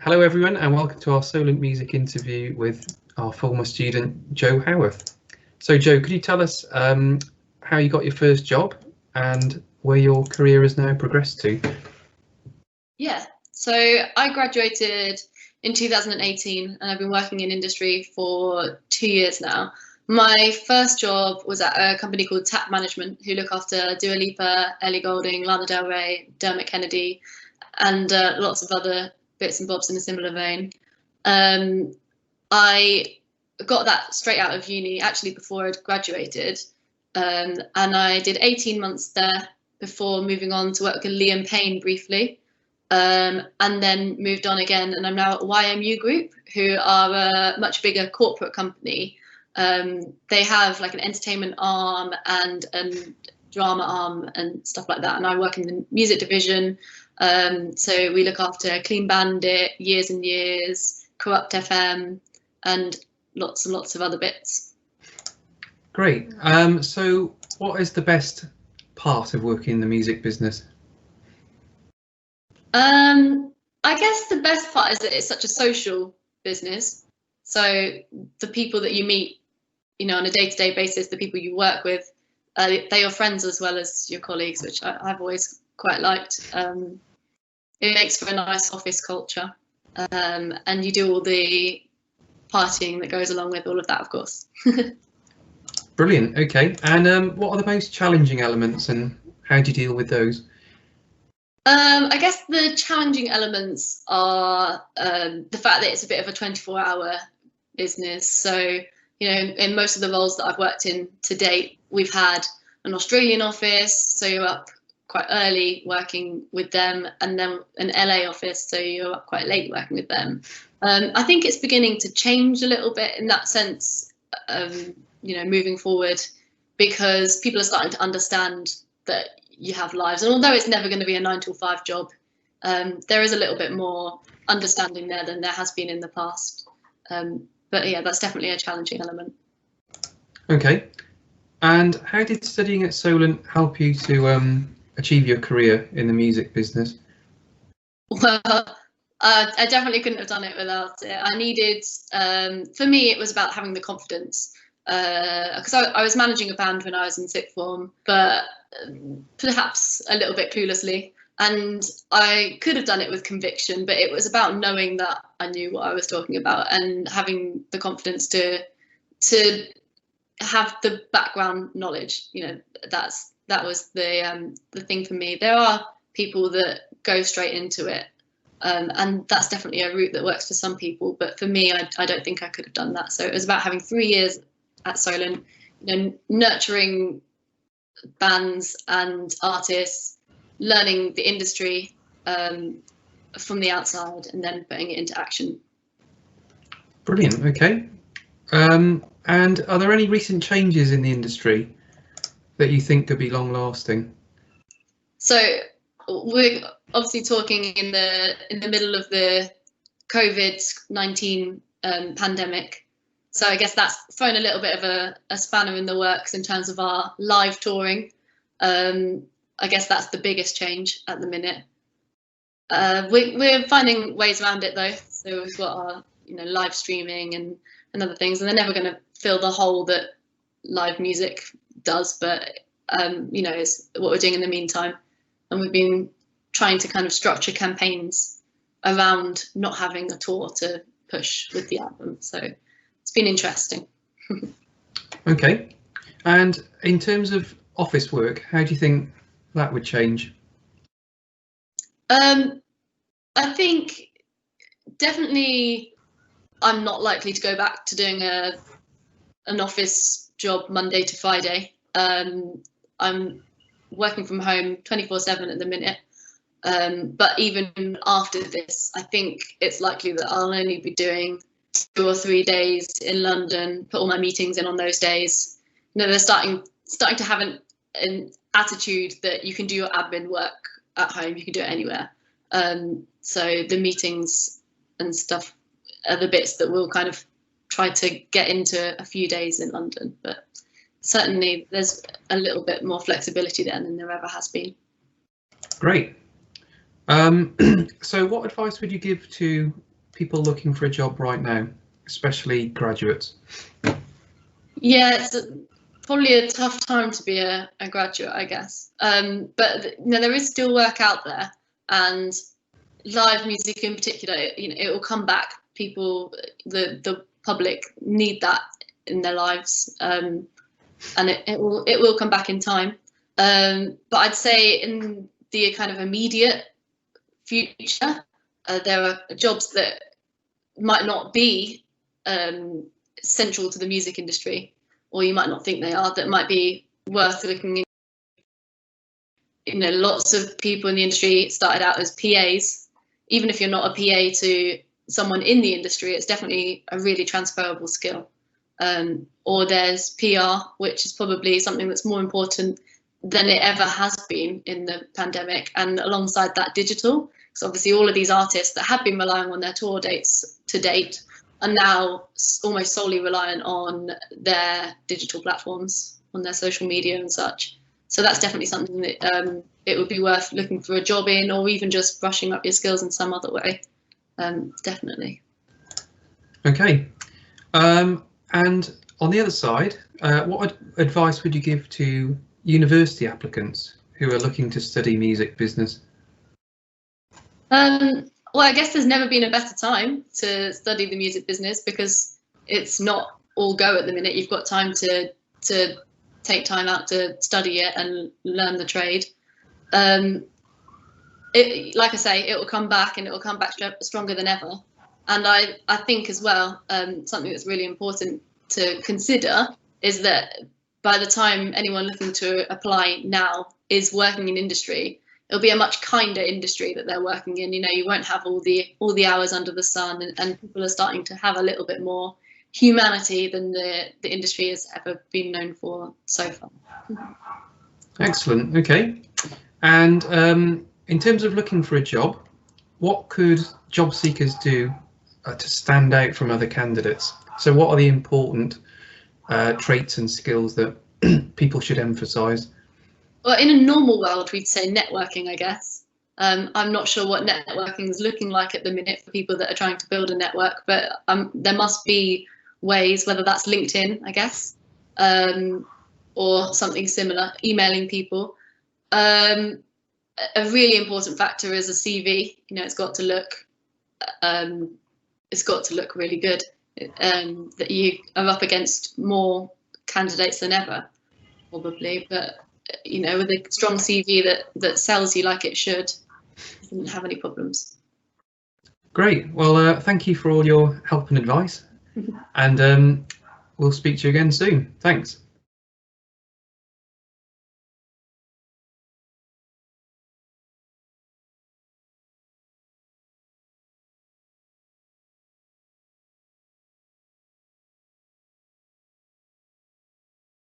Hello everyone and welcome to our Solent music interview with our former student Joe Howarth. So Joe, could you tell us how you got your first job and where your career has now progressed to? Yeah, so I graduated in 2018 and I've been working in industry for 2 years now. My first job was at a company called Tap Management, who look after Dua Lipa, Ellie Goulding, Lana Del Rey, Dermot Kennedy, and lots of other bits and bobs in a similar vein. I got that straight out of uni, actually before I'd graduated, and I did 18 months there before moving on to work with Liam Payne briefly, and then moved on again, and I'm now at YM&U Group, who are a much bigger corporate company. They have like an entertainment arm and a drama arm and stuff like that, and I work in the music division. So we look after Clean Bandit, Years and Years, Corrupt FM, and lots of other bits. Great. So what is the best part of working in the music business? I guess the best part is that it's such a social business. So the people that you meet, you know, on a day-to-day basis, the people you work with, they're your friends as well as your colleagues, which I've always quite liked. It makes for a nice office culture, and you do all the partying that goes along with all of that, of course. Brilliant. Okay. And what are the most challenging elements and how do you deal with those? I guess the challenging elements are the fact that it's a bit of a 24-hour business. So, you know, in most of the roles that I've worked in to date, we've had an Australian office, so you're up quite early working with them, and then an LA office, so you're up quite late working with them. I think it's beginning to change a little bit in that sense, you know, moving forward, because people are starting to understand that you have lives, and although it's never going to be a 9 to 5 job, there is a little bit more understanding there than there has been in the past. But yeah, that's definitely a challenging element. Okay. And how did studying at Solent help you to achieve your career in the music business? Well, I definitely couldn't have done it without it. I needed, for me, it was about having the confidence, because I was managing a band when I was in sixth form, but perhaps a little bit cluelessly, and I could have done it with conviction, but it was about knowing that I knew what I was talking about and having the confidence to have the background knowledge. You know, that was the thing for me. There are people that go straight into it, and that's definitely a route that works for some people, but for me, I don't think I could have done that. So it was about having 3 years at Solent, you know, nurturing bands and artists, learning the industry from the outside, and then putting it into action. Brilliant. Okay. And are there any recent changes in the industry that you think could be long lasting? So we're obviously talking in the middle of the COVID-19 pandemic. So I guess that's thrown a little bit of a spanner in the works in terms of our live touring. I guess that's the biggest change at the minute. We're finding ways around it though. So we've got our, you know, live streaming and other things, and they're never going to fill the hole that live music does. But you know, it's what we're doing in the meantime, and we've been trying to kind of structure campaigns around not having a tour to push with the album. So it's been interesting. Okay. And in terms of office work, how do you think that would change? I think definitely I'm not likely to go back to doing an office job Monday to Friday. I'm working from home 24/7 at the minute. But even after this, I think it's likely that I'll only be doing 2 or 3 days in London, put all my meetings in on those days. You know, they're starting to have an attitude that you can do your admin work at home, you can do it anywhere. So the meetings and stuff are the bits that we'll kind of try to get into a few days in London, but certainly there's a little bit more flexibility there than there ever has been. Great. So what advice would you give to people looking for a job right now, especially graduates? Yeah, it's probably a tough time to be a graduate, I guess. But there is still work out there, and live music in particular, it will come back. People, the public need that in their lives, and it will come back in time. But I'd say in the kind of immediate future, there are jobs that might not be central to the music industry, or you might not think they are, that might be worth looking in. Lots of people in the industry started out as PAs. Even if you're not a PA to someone in the industry, it's definitely a really transferable skill. Or there's PR, which is probably something that's more important than it ever has been in the pandemic, and alongside that, digital. So obviously all of these artists that have been relying on their tour dates to date are now almost solely reliant on their digital platforms, on their social media and such. So that's definitely something that it would be worth looking for a job in, or even just brushing up your skills in some other way. Definitely. Okay. And on the other side, what advice would you give to university applicants who are looking to study music business? Well, I guess there's never been a better time to study the music business, because it's not all go at the minute. You've got time to take time out to study it and learn the trade. Like I say, it will come back, and it will come back stronger than ever. And I think as well, something that's really important to consider is that by the time anyone looking to apply now is working in industry, it'll be a much kinder industry that they're working in. You won't have all the hours under the sun, and people are starting to have a little bit more humanity than the industry has ever been known for so far. Excellent. Okay. And in terms of looking for a job, what could job seekers do to stand out from other candidates? So what are the important traits and skills that people should emphasise? Well, in a normal world, we'd say networking, I guess. I'm not sure what networking is looking like at the minute for people that are trying to build a network, but there must be ways, whether that's LinkedIn, I guess, or something similar, emailing people. A really important factor is a CV. It's got to look really good. That you are up against more candidates than ever, probably, but with a strong CV that sells you like it should, you wouldn't have any problems. Great. Well, thank you for all your help and advice, and we'll speak to you again soon. Thanks.